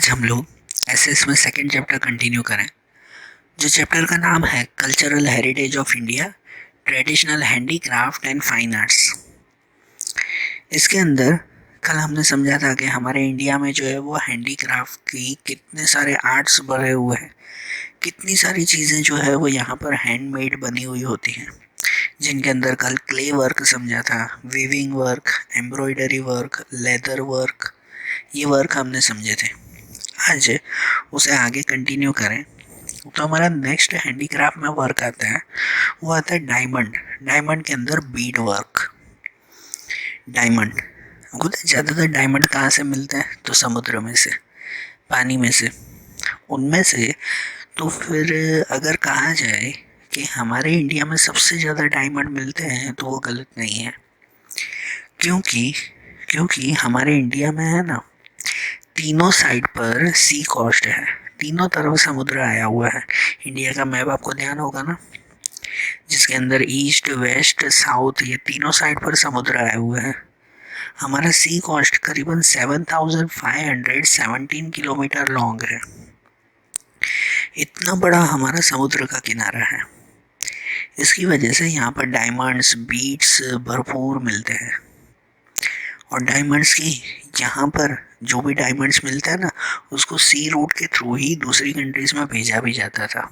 आज हम लोग एसएस में सेकंड चैप्टर कंटिन्यू करें, जो चैप्टर का नाम है cultural heritage of India, traditional handicraft and fine arts. इसके अंदर कल हमने समझा था कि हमारे इंडिया में जो है वो हैंडीक्राफ्ट की कितने सारे आर्ट्स भरे हुए हैं, कितनी सारी चीज़ें जो है वो यहाँ पर हैंडमेड बनी हुई होती हैं, जिनके अंदर कल क्ले वर्क समझा था, weaving work, embroidery work, leather work, ये वर्क हमने समझे थे। आज उसे आगे कंटिन्यू करें तो हमारा नेक्स्ट हैंडीक्राफ्ट में वर्क आता है, वो आता है डायमंड। डायमंड के अंदर बीड वर्क। डायमंड खुद ज़्यादातर डायमंड कहाँ से मिलते हैं? तो समुद्र में से, पानी में से, उनमें से। तो फिर अगर कहा जाए कि हमारे इंडिया में सबसे ज़्यादा डायमंड मिलते हैं तो वो गलत नहीं है, क्योंकि क्योंकि हमारे इंडिया में है ना, तीनों साइड पर सी कोस्ट है, तीनों तरफ समुद्र आया हुआ है। इंडिया का मैप आपको ध्यान होगा ना, जिसके अंदर ईस्ट, वेस्ट, साउथ, ये तीनों साइड पर समुद्र आया हुआ है। हमारा सी कोस्ट करीबन 7517 किलोमीटर लॉन्ग है। इतना बड़ा हमारा समुद्र का किनारा है। इसकी वजह से यहाँ पर डायमंड्स, बीट्स भरपूर मिलते हैं। और डायमंड्स की यहाँ पर जो भी डायमंड्स मिलता है ना, उसको सी रूट के थ्रू ही दूसरी कंट्रीज में भेजा भी जाता था।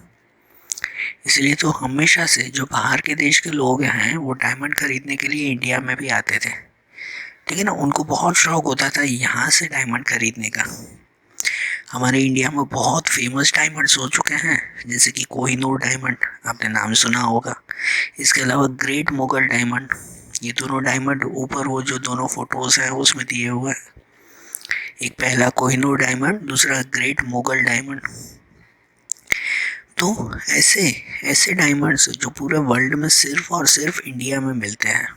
इसलिए तो हमेशा से जो बाहर के देश के लोग हैं वो डायमंड खरीदने के लिए इंडिया में भी आते थे, ठीक है ना। उनको बहुत शौक होता था यहाँ से डायमंड खरीदने का। हमारे इंडिया में बहुत फेमस डायमंड्स हो चुके हैं, जैसे कि कोहिनूर डायमंड, आपने नाम सुना होगा। इसके अलावा ग्रेट मुगल डायमंड, ये दोनों डायमंड ऊपर वो जो दोनों फोटोज हैं उसमें दिए हुए हैं। एक पहला कोहिनूर डायमंड, दूसरा ग्रेट मुगल डायमंड। तो ऐसे ऐसे डायमंड्स जो पूरे वर्ल्ड में सिर्फ और सिर्फ इंडिया में मिलते हैं,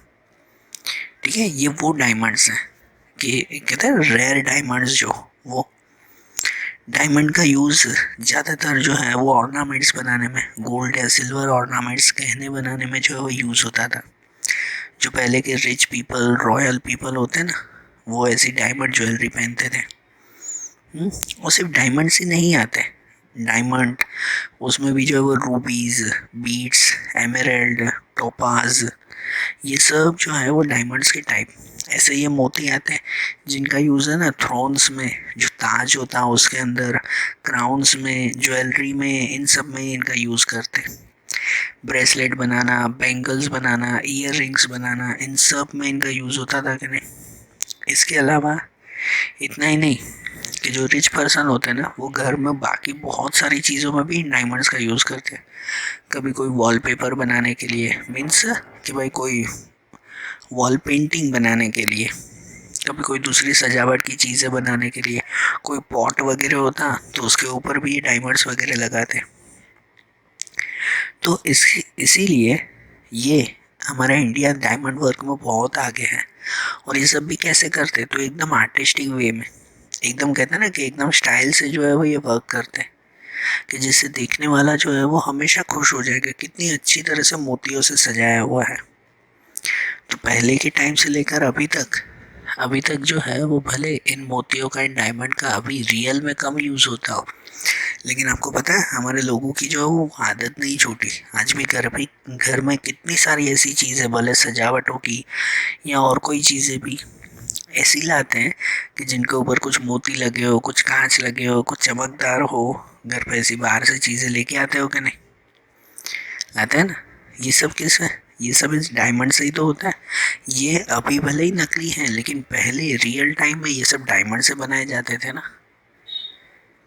ठीक है। ये वो डायमंड्स हैं कि कहते हैं रेयर डायमंड्स। जो वो डायमंड का यूज़ ज़्यादातर जो है वो ऑर्नामेंट्स बनाने में, गोल्ड या सिल्वर ऑर्नामेंट्स, गहने बनाने में जो है वो यूज़ होता था। जो पहले के रिच पीपल, रॉयल पीपल होते हैं ना, वो ऐसी डायमंड ज्वेलरी पहनते थे। और सिर्फ डायमंड्स ही नहीं आते, डायमंड उसमें भी जो है वो रूबीज, बीट्स, एमराल्ड, टोपाज, ये सब जो है वो डायमंड्स के टाइप। ऐसे ये मोती आते हैं जिनका यूज़ है ना थ्रोन्स में, जो ताज होता है उसके अंदर, क्राउन्स में, ज्वेलरी में, इन सब में इनका यूज़ करते हैं। ब्रेसलेट बनाना, बैंगल्स बनाना, ईयर रिंग्स बनाना, इन सब में इनका यूज़ होता था कि नहीं। इसके अलावा इतना ही नहीं कि जो रिच पर्सन होते हैं ना, वो घर में बाकी बहुत सारी चीज़ों में भी डायमंड्स का यूज़ करते हैं। कभी कोई वॉलपेपर बनाने के लिए, मीन्स कि भाई कोई वॉल पेंटिंग बनाने के लिए, कभी कोई दूसरी सजावट की चीज़ें बनाने के लिए, कोई पॉट वगैरह होता तो उसके ऊपर भी ये डायमंड्स वगैरह लगाते। तो इसीलिए ये हमारा इंडिया डायमंड वर्क में बहुत आगे है। और ये सब भी कैसे करते, तो एकदम आर्टिस्टिक वे में, एकदम कहते हैं ना कि एकदम स्टाइल से जो है वो ये वर्क करते हैं, कि जिससे देखने वाला जो है वो हमेशा खुश हो जाएगा, कितनी अच्छी तरह से मोतियों से सजाया हुआ है। तो पहले के टाइम से लेकर अभी तक जो है वो भले इन मोतियों का, इन डायमंड का अभी रियल में कम यूज़ होता हो, लेकिन आपको पता है हमारे लोगों की जो है वो आदत नहीं छूटी। आज भी घर में कितनी सारी ऐसी चीज़ें, भले सजावटों की या और कोई चीज़ें भी ऐसी लाते हैं कि जिनके ऊपर कुछ मोती लगे हो, कुछ कांच लगे हो, कुछ चमकदार हो। घर पे ऐसी बाहर से चीज़ें लेके आते हो कि नहीं, लाते हैं ना। ये सब किस है? ये सब इस डायमंड से ही तो होता है। ये अभी भले ही नकली हैं, लेकिन पहले रियल टाइम में ये सब डायमंड से बनाए जाते थे ना,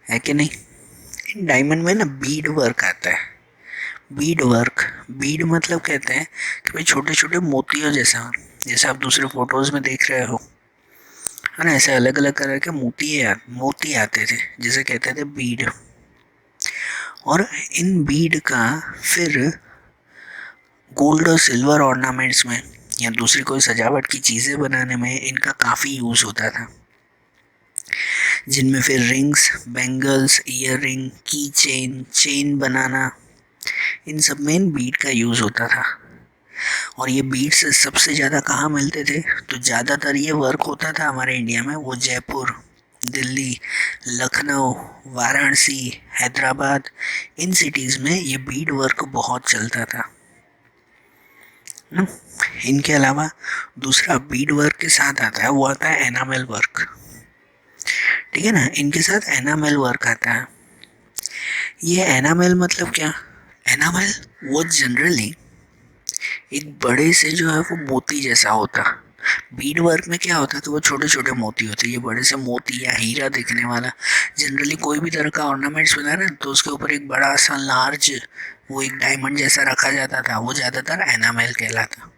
है कि नहीं। इन डायमंड में ना बीड वर्क आता है। बीड वर्क, बीड मतलब कहते हैं कि भाई छोटे छोटे मोतियों जैसा, जैसे आप दूसरे फोटोज में देख रहे हो, है ना, ऐसे अलग अलग कलर के मोती आते थे, जिसे कहते थे बीड। और इन बीड का फिर गोल्ड और सिल्वर ऑर्नामेंट्स में या दूसरी कोई सजावट की चीज़ें बनाने में इनका काफ़ी यूज़ होता था, जिनमें फिर रिंग्स, बैंगल्स, ईयर रिंग, की चेन, चेन बनाना, इन सब में इन बीड का यूज़ होता था। और ये बीड्स सबसे ज़्यादा कहाँ मिलते थे, तो ज़्यादातर ये वर्क होता था हमारे इंडिया में वो जयपुर, दिल्ली, लखनऊ, वाराणसी, हैदराबाद, इन सिटीज़ में ये बीड वर्क बहुत चलता था ना। इनके अलावा दूसरा बीड वर्क के साथ आता है, वो आता है एनामेल वर्क। ठीक है ना, इनके साथ एनामेल वर्क आता है। ये एनामेल मतलब क्या? एनामेल वो जनरली एक बड़े से जो है वो मोती जैसा होता। बीड वर्क में क्या होता है कि वो छोटे छोटे मोती होते हैं, ये बड़े से मोती या हीरा दिखने वाला जनरली कोई भी तरह का ऑर्नामेंट्स बना ना तो उसके ऊपर एक बड़ा सा लार्ज वो एक डायमंड जैसा रखा जाता था, वो ज़्यादातर एनामेल कहलाता।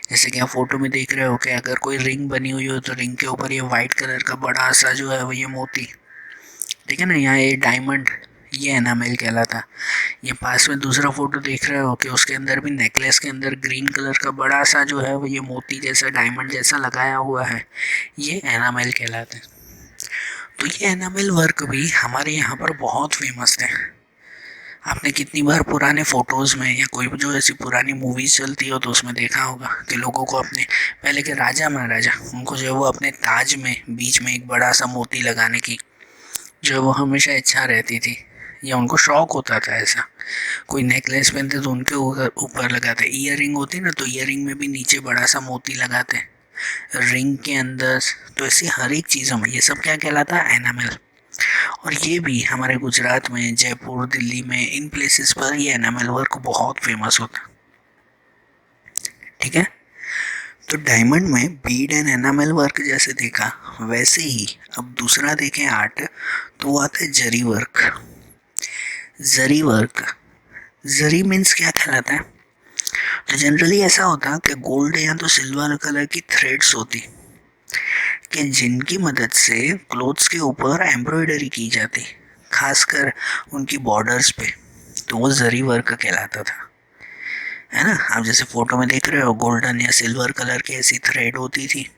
जैसे कि आप फोटो में देख रहे हो कि अगर कोई रिंग बनी हुई हो तो रिंग के ऊपर ये वाइट कलर का बड़ा सा जो है वो ये मोती, ठीक है ना, यहाँ ये डायमंड, ये एनामेल कहलाता। ये पास में दूसरा फोटो देख रहे हो कि उसके अंदर भी नेकलेस के अंदर ग्रीन कलर का बड़ा सा जो है वो ये मोती जैसा डायमंड जैसा लगाया हुआ है, ये एनामेल कहलाता है। तो ये एनामेल वर्क भी हमारे यहाँ पर बहुत फेमस है। आपने कितनी बार पुराने फ़ोटोज़ में या कोई भी जो ऐसी पुरानी मूवीज़ चलती हो तो उसमें देखा होगा कि लोगों को अपने पहले के राजा महाराजा उनको जो है वो अपने ताज में बीच में एक बड़ा सा मोती लगाने की जो है वो हमेशा इच्छा रहती थी, या उनको शौक होता था ऐसा। कोई नेकलेस पहनते तो उनके ऊपर लगाते, ईयर रिंग होती ना तो ईयर रिंग में भी नीचे बड़ा सा मोती लगाते, रिंग के अंदर। तो ऐसी हर एक चीज़ों में ये सब क्या कहलाता है? एनामल। और ये भी हमारे गुजरात में, जयपुर, दिल्ली में, इन प्लेसेस पर ये एनामल वर्क बहुत फेमस होता। ठीक है, तो डायमंड में बीड एंड एनामल वर्क जैसे देखा, वैसे ही अब दूसरा देखें आर्ट तो वो आता है जरी वर्क। जरी वर्क, जरी मीन्स क्या कहलाता है? तो जनरली ऐसा होता कि गोल्ड या तो सिल्वर कलर की थ्रेड्स होती कि जिनकी मदद से क्लोथ्स के ऊपर एम्ब्रॉयडरी की जाती, खासकर उनकी बॉर्डर्स पे, तो वो जरी वर्क कहलाता था। है ना, आप जैसे फोटो में देख रहे हो गोल्डन या सिल्वर कलर की ऐसी थ्रेड होती थी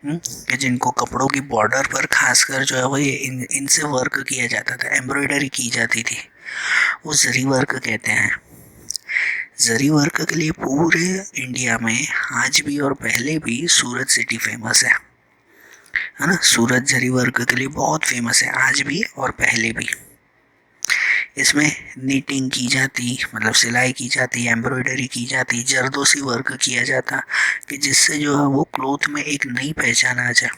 कि जिनको कपड़ों की बॉर्डर पर खासकर जो है वो ये इनसे वर्क किया जाता था, एम्ब्रॉयडरी की जाती थी, वो जरी वर्क कहते हैं। जरी वर्क के लिए पूरे इंडिया में आज भी और पहले भी सूरत सिटी फेमस है ना। सूरत जरी वर्क के लिए बहुत फेमस है आज भी और पहले भी। इसमें नीटिंग की जाती, मतलब सिलाई की जाती, एम्ब्रॉयडरी की जाती, जरदोसी वर्क किया जाता कि जिससे जो है वो क्लोथ में एक नई पहचान आ जाए।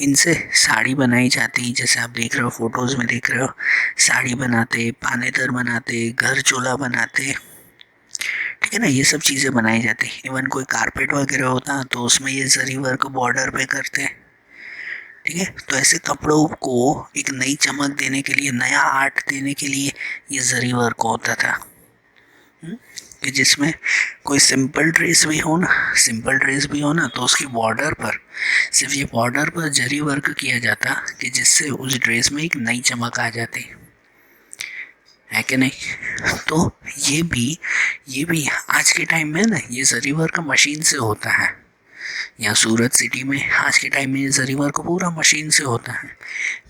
इनसे साड़ी बनाई जाती, जैसे आप देख रहे हो फोटोज़ में देख रहे हो, साड़ी बनाते, पानेतर बनाते, घर चोला बनाते, ठीक है ना, ये सब चीज़ें बनाई जाती। इवन कोई कारपेट वगैरह होता तो उसमें ये जरी वर्क बॉर्डर पे करते। ठीक है, तो ऐसे कपड़ों को एक नई चमक देने के लिए, नया आर्ट देने के लिए ये जरी वर्क होता था। कि जिसमें कोई सिंपल ड्रेस भी हो ना, सिंपल ड्रेस भी हो ना तो उसकी बॉर्डर पर सिर्फ ये बॉर्डर पर जरी वर्क किया जाता कि जिससे उस ड्रेस में एक नई चमक आ जाती है कि नहीं। तो ये भी आज के टाइम में ना ये जरी वर्क मशीन से होता है। यहाँ सूरत सिटी में आज के टाइम में ये जरी वर्क पूरा मशीन से होता है,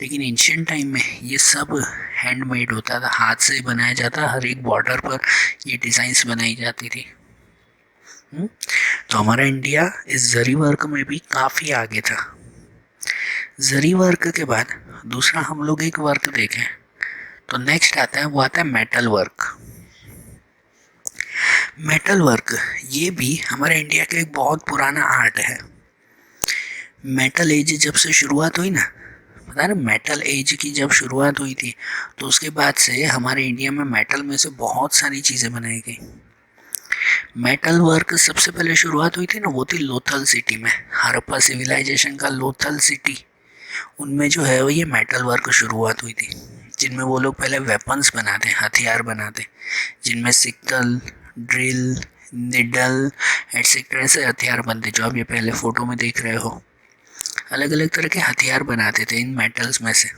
लेकिन एंशियंट टाइम में ये सब हैंडमेड होता था, हाथ से बनाया जाता, हर एक बॉर्डर पर ये डिज़ाइंस बनाई जाती थी। तो हमारा इंडिया इस जरी वर्क में भी काफ़ी आगे था। जरी वर्क के बाद दूसरा हम लोग एक वर्क देखें तो नेक्स्ट आता है, वो आता है मेटल वर्क। मेटल वर्क ये भी हमारे इंडिया का एक बहुत पुराना आर्ट है। मेटल एज जब से शुरुआत हुई ना, पता है ना, मेटल एज की जब शुरुआत हुई थी तो उसके बाद से हमारे इंडिया में मेटल में से बहुत सारी चीज़ें बनाई गई। मेटल वर्क सबसे पहले शुरुआत हुई थी ना, वो थी लोथल सिटी में, हड़प्पा सिविलाइजेशन का लोथल सिटी, उनमें जो है वो ये मेटल वर्क शुरुआत हुई थी, जिनमें वो लोग पहले वेपन्स बनाते, हथियार बनाते, जिनमें सिक्कल, ड्रिल, निडल एटसेट्रा ऐसे हथियार बनते जो आप ये पहले फ़ोटो में देख रहे हो। अलग अलग तरह के हथियार बनाते थे इन मेटल्स में से।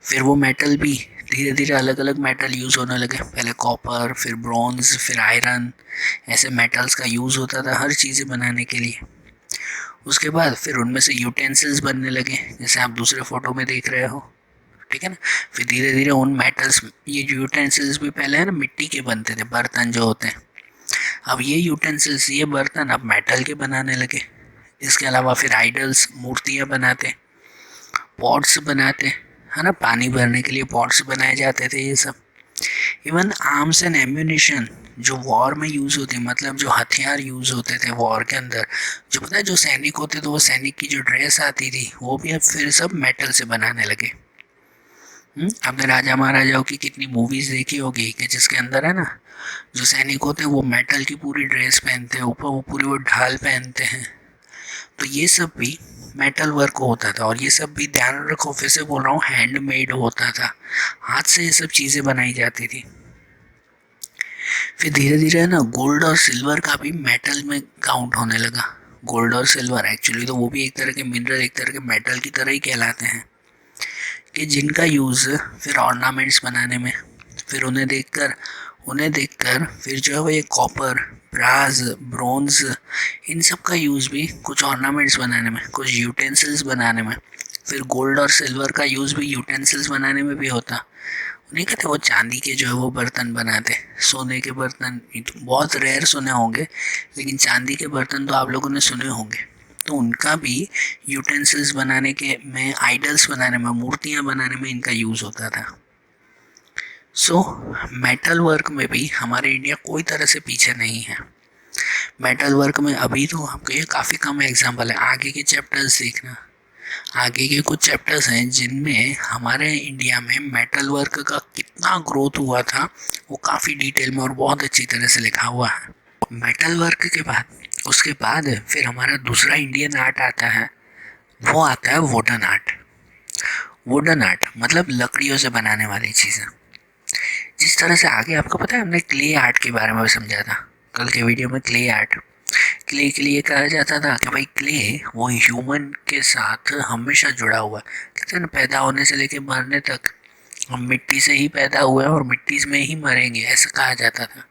फिर वो मेटल भी धीरे धीरे अलग अलग मेटल यूज़ होने लगे, पहले कॉपर, फिर ब्रॉन्ज, फिर आयरन, ऐसे मेटल्स का यूज़ होता था हर चीज़ें बनाने के लिए। उसके बाद फिर उनमें से यूटेंसिल्स बनने लगे, जैसे आप दूसरे फ़ोटो में देख रहे हो, ठीक है ना। फिर धीरे धीरे उन मेटल्स, ये यूटेंसिल्स भी पहले है ना मिट्टी के बनते थे, बर्तन जो होते हैं, अब ये यूटेंसिल्स, ये बर्तन अब मेटल के बनाने लगे इसके अलावा फिर आइडल्स, मूर्तियाँ बनाते, पॉट्स बनाते, है ना, पानी भरने के लिए पॉट्स बनाए जाते थे ये सब। इवन आर्म्स एंड एम्यूनिशन जो वॉर में यूज़ होते, मतलब जो हथियार यूज़ होते थे वॉर के अंदर, जो पता है जो सैनिक होते थे वो सैनिक की जो ड्रेस आती थी वो भी अब फिर सब मेटल से बनाने लगे। आपने राजा महाराजाओं की कितनी मूवीज देखी होगी कि जिसके अंदर है ना जो सैनिक होते हैं वो मेटल की पूरी ड्रेस पहनते हैं, ऊपर वो पूरी वो ढाल पहनते हैं। तो ये सब भी मेटल वर्क होता था, और ये सब भी ध्यान रखो फिर से बोल रहा हूँ हैंडमेड होता था, हाथ से ये सब चीज़ें बनाई जाती थी। फिर धीरे धीरे है ना गोल्ड और सिल्वर का भी मेटल में काउंट होने लगा। गोल्ड और सिल्वर एक्चुअली तो वो भी एक तरह के मिनरल, एक तरह के मेटल की तरह ही कहलाते हैं, कि जिनका यूज़ फिर ऑर्नामेंट्स बनाने में, फिर उन्हें देखकर फिर जो है वो ये कॉपर, ब्रास, ब्रोंज, इन सब का यूज़ भी कुछ ऑर्नामेंट्स बनाने में, कुछ यूटेंसिल्स बनाने में, फिर गोल्ड और सिल्वर का यूज़ भी यूटेंसिल्स बनाने में भी होता। नहीं कहते वो चांदी के जो है वो बर्तन बनाते, सोने के बर्तन बहुत रेयर सुने होंगे, लेकिन चांदी के बर्तन तो आप लोगों ने सुने होंगे। तो उनका भी यूटेंसिल्स बनाने के में, आइडल्स बनाने में, मूर्तियाँ बनाने में इनका यूज़ होता था। सो मेटल वर्क में भी हमारे इंडिया कोई तरह से पीछे नहीं है। मेटल वर्क में अभी तो आपको ये काफ़ी कम एग्जाम्पल है, आगे के चैप्टर्स देखना, आगे के कुछ चैप्टर्स हैं जिनमें हमारे इंडिया में मेटल वर्क का कितना ग्रोथ हुआ था वो काफ़ी डिटेल में और बहुत अच्छी तरह से लिखा हुआ है। मेटल वर्क के बाद उसके बाद फिर हमारा दूसरा इंडियन आर्ट आता है, वो आता है वुडन आर्ट। वुडन आर्ट मतलब लकड़ियों से बनाने वाली चीज़ें। जिस तरह से आगे आपको पता है हमने क्ले आर्ट के बारे में भी समझा था कल के वीडियो में। क्ले आर्ट, क्ले के लिए कहा जाता था कि भाई क्ले वो ह्यूमन के साथ हमेशा जुड़ा हुआ है, कहते हैं ना पैदा होने से लेके मरने तक हम मिट्टी से ही पैदा हुए हैं और मिट्टी में ही मरेंगे, ऐसा कहा जाता था।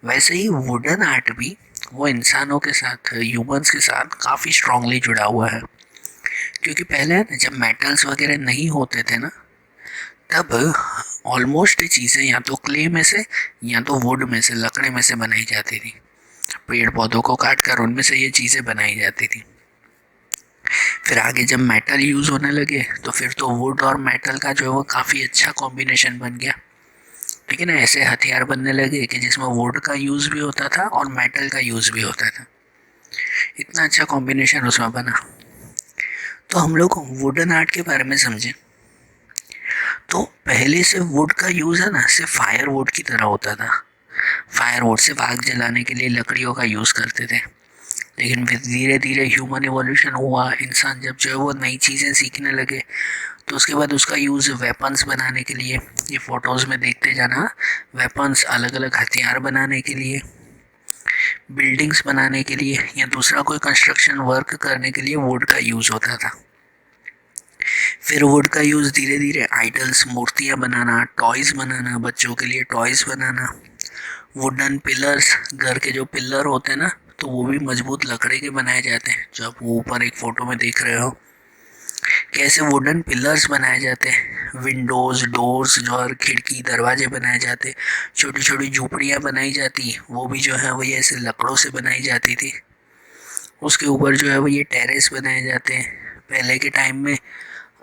वैसे ही वुडन आर्ट भी वो इंसानों के साथ, ह्यूमंस के साथ काफ़ी स्ट्रांगली जुड़ा हुआ है। क्योंकि पहले ना जब मेटल्स वगैरह नहीं होते थे ना, तब ऑलमोस्ट चीज़ें या तो क्ले में से या तो वुड में से, लकड़े में से बनाई जाती थी। पेड़ पौधों को काट कर उनमें से ये चीज़ें बनाई जाती थी। फिर आगे जब मेटल यूज़ होने लगे तो फिर तो वुड और मेटल का जो है वो काफ़ी अच्छा कॉम्बिनेशन बन गया। ठीक है ना, ऐसे हथियार बनने लगे कि जिसमें वुड का यूज़ भी होता था और मेटल का यूज़ भी होता था। इतना अच्छा कॉम्बिनेशन उसमें बना। तो हम लोग वुडन आर्ट के बारे में समझें तो पहले से वुड का यूज़ है ना सिर्फ फायर वुड की तरह होता था। फायर वुड सिर्फ आग जलाने के लिए लकड़ियों का यूज़ करते थे। लेकिन फिर धीरे धीरे ह्यूमन इवोल्यूशन हुआ, इंसान जब जो है वो नई चीज़ें सीखने लगे तो उसके बाद उसका यूज़ वेपन्स बनाने के लिए, ये फ़ोटोज़ में देखते जाना, वेपन्स, अलग अलग हथियार बनाने के लिए, बिल्डिंग्स बनाने के लिए या दूसरा कोई कंस्ट्रक्शन वर्क करने के लिए वुड का यूज़ होता था। फिर वुड का यूज़ धीरे धीरे आइडल्स, मूर्तियाँ बनाना, टॉयज़ बनाना, बच्चों के लिए टॉयज़ बनाना, वुडन पिलर्स, घर के जो पिलर होते हैं ना तो वो भी मजबूत लकड़ी के बनाए जाते हैं, जो आप ऊपर एक फ़ोटो में देख रहे हो। कैसे वुडन पिलर्स बनाए जाते हैं, विंडोज़, डोर्स जो और खिड़की दरवाजे बनाए जाते, छोटी छोटी झूपड़ियाँ बनाई जाती, वो भी जो है वो ये ऐसे लकड़ों से बनाई जाती थी। उसके ऊपर जो है वो ये टेरेस बनाए जाते हैं। पहले के टाइम में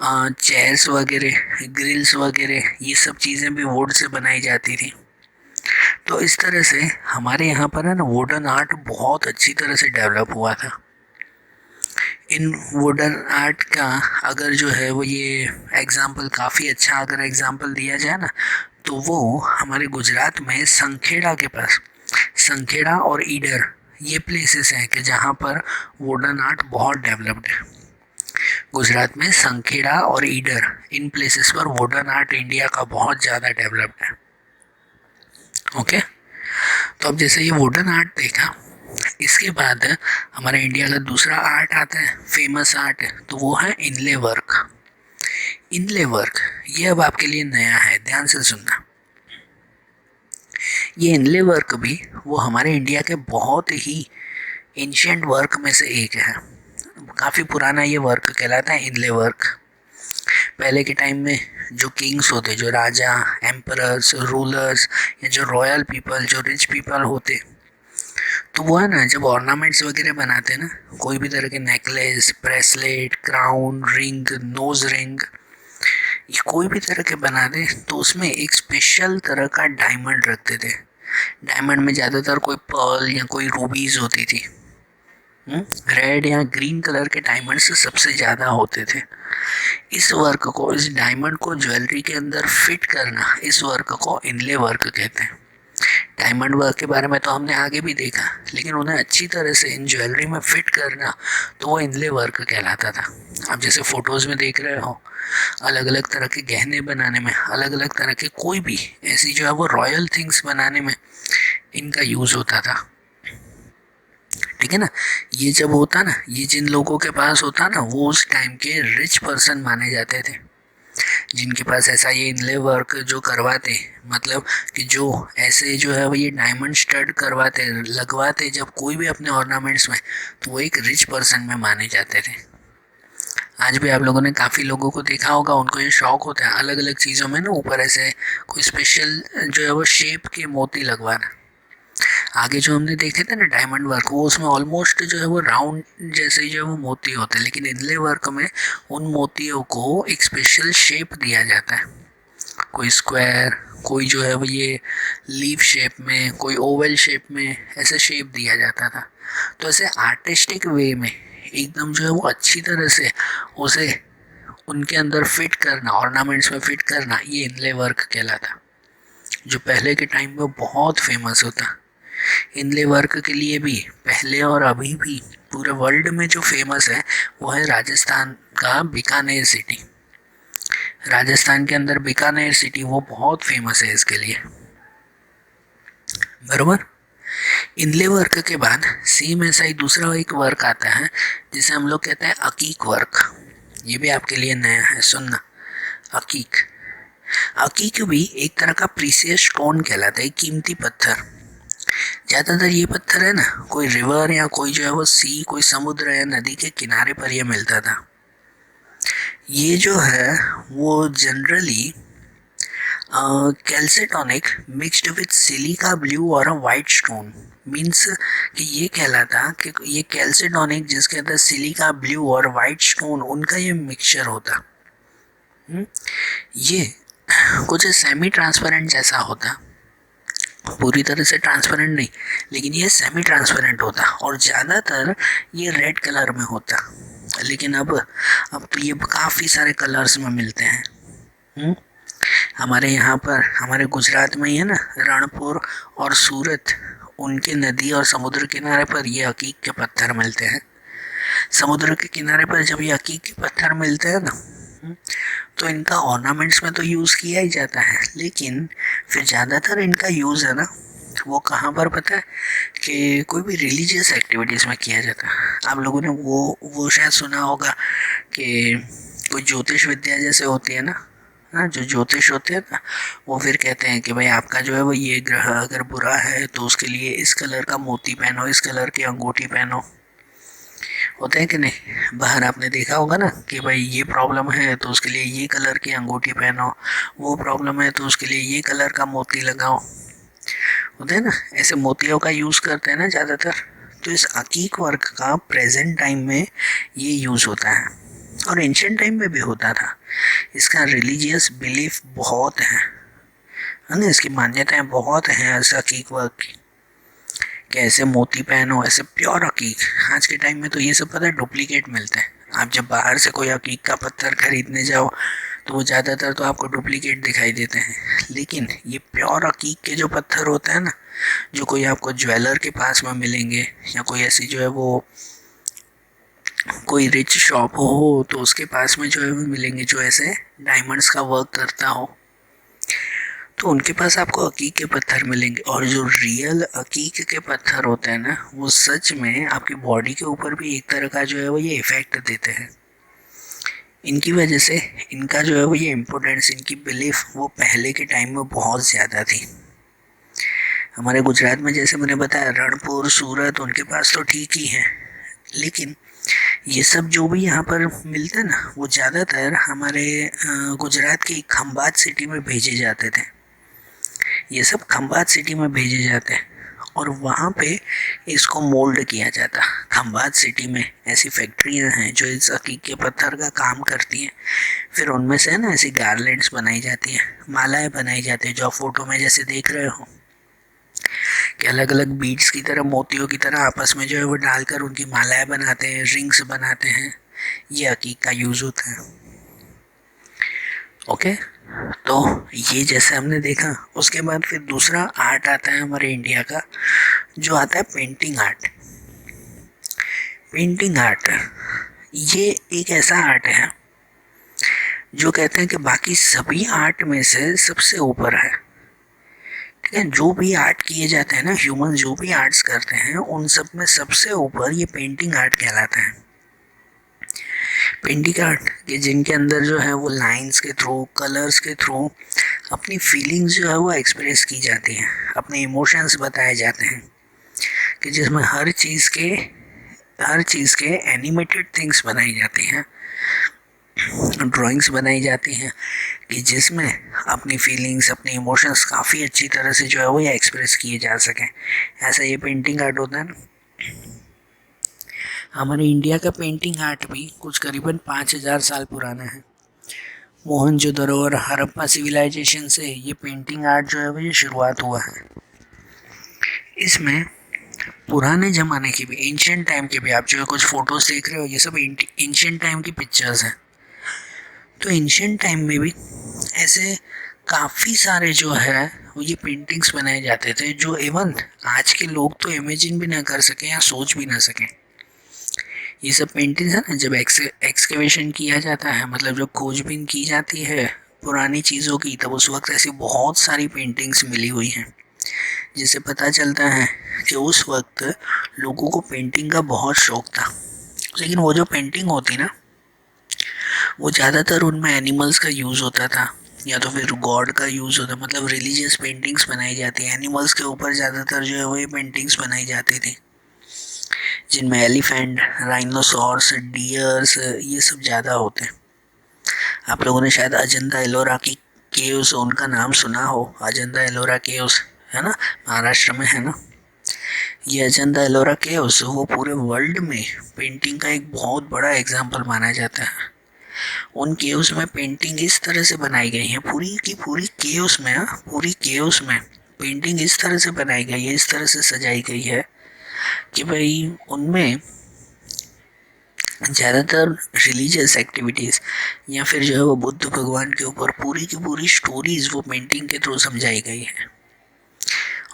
चेयर्स वगैरह, ग्रिल्स वगैरह, ये सब चीज़ें भी वुड से बनाई जाती थी। तो इस तरह से हमारे यहाँ पर है ना वुडन आर्ट बहुत अच्छी तरह से डेवलप हुआ था। इन वुडन आर्ट का अगर जो है वो ये एग्ज़ाम्पल, काफ़ी अच्छा अगर एग्ज़ाम्पल दिया जाए ना तो वो हमारे गुजरात में संखेड़ा के पास, संखेड़ा और ईडर ये प्लेसेस हैं कि जहाँ पर वुडन आर्ट बहुत डेवलप्ड है। गुजरात में संखेड़ा और ईडर, इन प्लेसेस पर वुडन आर्ट इंडिया का बहुत ज़्यादा डेवलप्ड है। ओके, तो अब जैसे ये वुडन आर्ट देखा, इसके बाद हमारे इंडिया का दूसरा आर्ट आता है, फेमस आर्ट, तो वो है इनले वर्क। इनले वर्क ये अब आपके लिए नया है, ध्यान से सुनना। ये इनले वर्क भी वो हमारे इंडिया के बहुत ही एंशिएंट वर्क में से एक है। काफ़ी पुराना ये वर्क कहलाता है इनले वर्क। पहले के टाइम में जो किंग्स होते, जो राजा, एम्परर्स, रूलर्स या जो रॉयल पीपल, जो रिच पीपल होते, तो वो है ना, जब ऑर्नामेंट्स वगैरह बनाते हैं ना, कोई भी तरह के necklace, bracelet, crown, ring, nose ring, ये कोई भी तरह के बनाते तो उसमें एक स्पेशल तरह का डायमंड रखते थे। डायमंड में ज़्यादातर कोई पर्ल या कोई रूबीज होती थी। रेड या ग्रीन कलर के डायमंड्स सबसे ज़्यादा होते थे। इस वर्क को, इस डायमंड को ज्वेलरी के अंदर फिट करना, इस वर्क को इनले वर्क कहते हैं। डायमंड वर्क के बारे में तो हमने आगे भी देखा, लेकिन उन्हें अच्छी तरह से इन ज्वेलरी में फिट करना, तो वो इनले वर्क कहलाता था। आप जैसे फोटोज़ में देख रहे हो, अलग अलग तरह के गहने बनाने में, अलग अलग तरह के कोई भी ऐसी जो है वो रॉयल थिंग्स बनाने में इनका यूज़ होता था। ठीक है ना। ये जब होता ना, ये जिन लोगों के पास होता ना, वो उस टाइम के रिच पर्सन माने जाते थे, जिनके पास ऐसा ये इनले वर्क जो करवाते, मतलब कि जो ऐसे जो है वो ये डायमंड स्टड करवाते, लगवाते जब कोई भी अपने ऑर्नामेंट्स में, तो वो एक रिच पर्सन में माने जाते थे। आज भी आप लोगों ने काफ़ी लोगों को देखा होगा, उनको ये शौक होता है अलग अलग चीज़ों में ना ऊपर ऐसे कोई स्पेशल जो है वो शेप के मोती लगवाना। आगे जो हमने देखे थे ना डायमंड वर्क, वो उसमें ऑलमोस्ट जो है वो राउंड जैसे ही जो है वो मोती होते हैं, लेकिन इनले वर्क में उन मोतियों को एक स्पेशल शेप दिया जाता है। कोई स्क्वायर, कोई जो है वो ये लीफ शेप में, कोई ओवल शेप में, ऐसे शेप दिया जाता था। तो ऐसे आर्टिस्टिक वे में एकदम जो है वो अच्छी तरह से उसे उनके अंदर फिट करना, ऑर्नामेंट्स में फिट करना, ये इनले वर्क कहलाता, जो पहले के टाइम में बहुत फेमस होता। इनले वर्क के लिए भी पहले और अभी भी पूरे वर्ल्ड में जो फेमस है वो है राजस्थान का बीकानेर सिटी। राजस्थान के अंदर बीकानेर सिटी वो बहुत फेमस है इसके लिए, बरोबर। इनले वर्क के बाद सेम ऐसा ही दूसरा एक वर्क आता है जिसे हम लोग कहते हैं अकीक वर्क। ये भी आपके लिए नया है सुनना। अकीक, अकीक भी एक तरह का प्रीसियस स्टोन कहलाता है, कीमती पत्थर। ज़्यादातर ये पत्थर है ना कोई रिवर या कोई जो है वो सी, कोई समुद्र या नदी के किनारे पर ये मिलता था। ये जो है वो generally calcitonic mixed with silica blue और अ वाइट स्टोन, मीन्स कि ये कहलाता कि ये कैल्सेटोनिक जिसके अंदर सिलिका ब्लू और वाइट स्टोन उनका ये मिक्सचर होता। ये कुछ सेमी ट्रांसपेरेंट जैसा होता, पूरी तरह से ट्रांसपेरेंट नहीं, लेकिन ये सेमी ट्रांसपेरेंट होता और ज़्यादातर ये रेड कलर में होता, लेकिन अब तो ये काफ़ी सारे कलर्स में मिलते हैं। हमारे यहाँ पर, हमारे गुजरात में ही है ना, रणपुर और सूरत, उनके नदी और समुद्र किनारे पर ये हकीक के पत्थर मिलते हैं। समुद्र के किनारे पर जब ये हकीक के पत्थर मिलते हैं ना, तो इनका ऑर्नामेंट्स में तो यूज़ किया ही जाता है, लेकिन फिर ज़्यादातर इनका यूज़ है ना वो कहाँ पर पता है, कि कोई भी रिलीजियस एक्टिविटीज़ में किया जाता है। आप लोगों ने वो शायद सुना होगा कि कोई ज्योतिष विद्या जैसे होती है ना, हाँ, जो ज्योतिष होते हैं ना, वो फिर कहते हैं कि भाई आपका जो है वो ये ग्रह अगर बुरा है तो उसके लिए इस कलर का मोती पहनो, इस कलर की अंगूठी पहनो, होता है कि नहीं। बाहर आपने देखा होगा ना कि भाई ये प्रॉब्लम है तो उसके लिए ये कलर की अंगूठी पहनो, वो प्रॉब्लम है तो उसके लिए ये कलर का मोती लगाओ, होता है ना। ऐसे मोतियों का यूज़ करते हैं ना ज़्यादातर। तो इस अकीक वर्क का प्रेजेंट टाइम में ये यूज़ होता है और एंशिएंट टाइम में भी होता था। इसका रिलीजियस बिलीफ बहुत है ना, इसकी मान्यताएं बहुत हैं इस अकीक वर्क की, कि ऐसे मोती पहनो, ऐसे प्योर हकीक। आज के टाइम में तो ये सब पता है डुप्लीकेट मिलते हैं। आप जब बाहर से कोई हकीक का पत्थर खरीदने जाओ तो वो ज़्यादातर तो आपको डुप्लीकेट दिखाई देते हैं, लेकिन ये प्योर हकीक के जो पत्थर होते हैं ना, जो कोई आपको ज्वेलर के पास में मिलेंगे या कोई ऐसी जो है वो कोई रिच शॉप हो तो उसके पास में जो है वो मिलेंगे, जो ऐसे डायमंड्स का वर्क करता हो, तो उनके पास आपको हकीक के पत्थर मिलेंगे। और जो रियल हकीक के पत्थर होते हैं ना, वो सच में आपकी बॉडी के ऊपर भी एक तरह का जो है वो ये इफ़ेक्ट देते हैं। इनकी वजह से इनका जो है वो ये इम्पोर्टेंस, इनकी बिलीफ वो पहले के टाइम में बहुत ज़्यादा थी। हमारे गुजरात में जैसे मैंने बताया रणपुर, सूरत, उनके पास तो ठीक ही है, लेकिन ये सब जो भी यहाँ पर मिलता है ना, वो ज़्यादातर हमारे गुजरात की खंभात सिटी में भेजे जाते थे। ये सब खंभात सिटी में भेजे जाते हैं और वहाँ पे इसको मोल्ड किया जाता। खंभात सिटी में ऐसी फैक्ट्रियाँ हैं जो इस हकीके पत्थर का काम करती हैं। फिर उनमें से ना ऐसी गार्लेंड्स बनाई जाती हैं, मालाएं बनाई जाती हैं, जो आप फोटो में जैसे देख रहे हो कि अलग अलग बीड्स की तरह, मोतियों की तरह आपस में जो है वो डालकर उनकी मालाएं बनाते हैं, रिंग्स बनाते हैं। ये हकीक का यूज़ होता है। ओके, तो ये जैसे हमने देखा, उसके बाद फिर दूसरा आर्ट आता है हमारे इंडिया का, जो आता है पेंटिंग आर्ट। पेंटिंग आर्ट ये एक ऐसा आर्ट है जो कहते हैं कि बाकी सभी आर्ट में से सबसे ऊपर है। ठीक है, जो भी आर्ट किए जाते हैं ना, ह्यूमन जो भी आर्ट्स करते हैं, उन सब में सबसे ऊपर ये पेंटिंग आर्ट कहलाता है। पेंटिंग आर्ट के जिनके अंदर जो है वो लाइंस के थ्रू, कलर्स के थ्रू अपनी फीलिंग्स जो है वो एक्सप्रेस की जाती हैं, अपने इमोशंस बताए जाते हैं, कि जिसमें हर चीज़ के एनिमेटेड थिंग्स बनाई जाती हैं, ड्राइंग्स बनाई जाती हैं, कि जिसमें अपनी फीलिंग्स, अपने इमोशंस काफ़ी अच्छी तरह से जो है वो एक्सप्रेस किए जा सकें। ऐसा ये पेंटिंग आर्ट होता है ना। हमारे इंडिया का पेंटिंग आर्ट भी कुछ करीबन 5,000 साल पुराना है। मोहनजोदड़ो और हड़प्पा सिविलाइजेशन से ये पेंटिंग आर्ट जो है वो ये शुरुआत हुआ है। इसमें पुराने ज़माने की भी, एंशियंट टाइम के भी, आप जो है कुछ फोटोज देख रहे हो, ये सब एंशियंट टाइम की पिक्चर्स हैं। तो एंशियंट टाइम में भी ऐसे काफ़ी सारे जो है वो ये पेंटिंग्स बनाए जाते थे, जो इवन आज के लोग तो इमेजिन भी ना कर सकें या सोच भी ना सकें। ये सब पेंटिंग्स है ना, जब एक्सकेवेशन किया जाता है, मतलब जब खोजबीन की जाती है पुरानी चीज़ों की, तब उस वक्त ऐसी बहुत सारी पेंटिंग्स मिली हुई हैं, जिससे पता चलता है कि उस वक्त लोगों को पेंटिंग का बहुत शौक था। लेकिन वो जो पेंटिंग होती ना, वो ज़्यादातर उनमें एनिमल्स का यूज़ होता था, या तो फिर गॉड का यूज़ होता, मतलब रिलीजियस पेंटिंग्स बनाई जाती है। एनिमल्स के ऊपर ज़्यादातर जो है वो ये पेंटिंग्स बनाई जाती थी, जिनमें एलिफेंट, राइनोसॉर्स, डियर्स, ये सब ज़्यादा होते हैं। आप लोगों ने शायद अजंता एलोरा की केव्स, उनका नाम सुना हो। अजंता एलोरा केव्स है ना, महाराष्ट्र में है ना। ये अजंता एलोरा केव्स वो पूरे वर्ल्ड में पेंटिंग का एक बहुत बड़ा एग्जाम्पल माना जाता है। उन केव्स में पेंटिंग इस तरह से बनाई गई है, पूरी की पूरी केव्स में, पूरी केव्स में पेंटिंग इस तरह से बनाई गई है, इस तरह से सजाई गई है कि भाई उनमें ज़्यादातर रिलीजियस एक्टिविटीज़ या फिर जो है वो बुद्ध भगवान के ऊपर पूरी की पूरी स्टोरीज वो पेंटिंग के थ्रू समझाई गई है।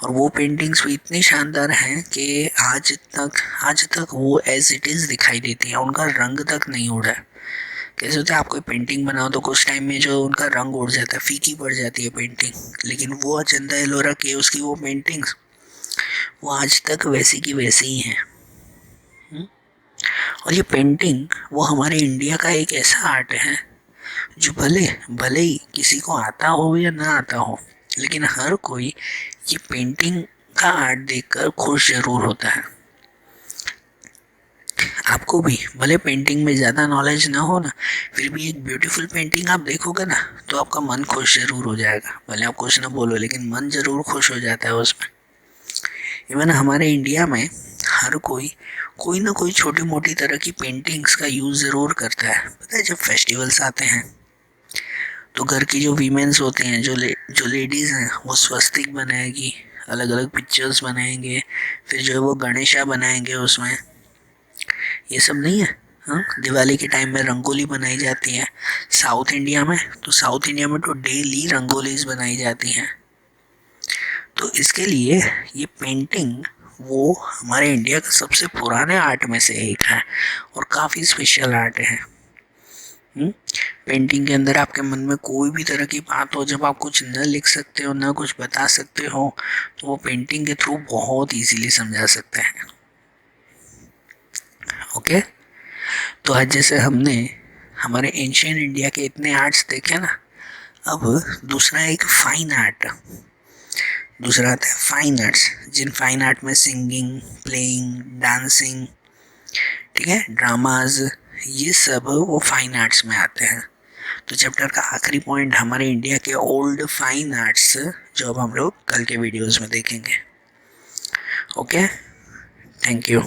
और वो पेंटिंग्स भी इतनी शानदार हैं कि आज तक वो एज इट इज़ दिखाई देती हैं, उनका रंग तक नहीं उड़ा है। कैसे होता है, आप कोई पेंटिंग बनाओ तो कुछ टाइम में जो उनका रंग उड़ जाता है, फीकी पड़ जाती है पेंटिंग, लेकिन वो अजंता एलोरा के उसकी वो पेंटिंग्स वो आज तक वैसी की वैसी ही हैं। और ये पेंटिंग वो हमारे इंडिया का एक ऐसा आर्ट है जो भले भले ही किसी को आता हो या ना आता हो, लेकिन हर कोई ये पेंटिंग का आर्ट देखकर खुश जरूर होता है। आपको भी भले पेंटिंग में ज़्यादा नॉलेज ना हो ना, फिर भी एक ब्यूटीफुल पेंटिंग आप देखोगे ना तो आपका मन खुश जरूर हो जाएगा। भले आप कुछ ना बोलो, लेकिन मन जरूर खुश हो जाता है उसमें। इवन हमारे इंडिया में हर कोई ना कोई छोटी मोटी तरह की पेंटिंग्स का यूज़ ज़रूर करता है। पता है, जब फेस्टिवल्स आते हैं तो घर की जो वीमेंस होती हैं, जो लेडीज़ हैं, वो स्वस्तिक बनाएगी, अलग अलग पिक्चर्स बनाएंगे, फिर जो है वो गणेशा बनाएंगे उसमें। ये सब नहीं है। हाँ, दिवाली के टाइम में रंगोली बनाई जाती है। साउथ इंडिया में तो डेली रंगोलीज बनाई जाती हैं। तो इसके लिए ये पेंटिंग वो हमारे इंडिया का सबसे पुराने आर्ट में से एक है और काफ़ी स्पेशल आर्ट है। पेंटिंग के अंदर आपके मन में कोई भी तरह की बात हो, जब आप कुछ न लिख सकते हो, न कुछ बता सकते हो, तो वो पेंटिंग के थ्रू बहुत इजीली समझा सकते हैं। ओके, तो आज जैसे हमने हमारे एंशियंट इंडिया के इतने आर्ट्स देखे ना, अब दूसरा आता है फाइन आर्ट्स, जिन फाइन आर्ट में सिंगिंग, प्लेइंग, डांसिंग, ठीक है, ड्रामाज, ये सब वो फाइन आर्ट्स में आते हैं। तो चैप्टर का आखिरी पॉइंट हमारे इंडिया के ओल्ड फाइन आर्ट्स, जो अब हम लोग कल के वीडियोस में देखेंगे। Okay, thank you.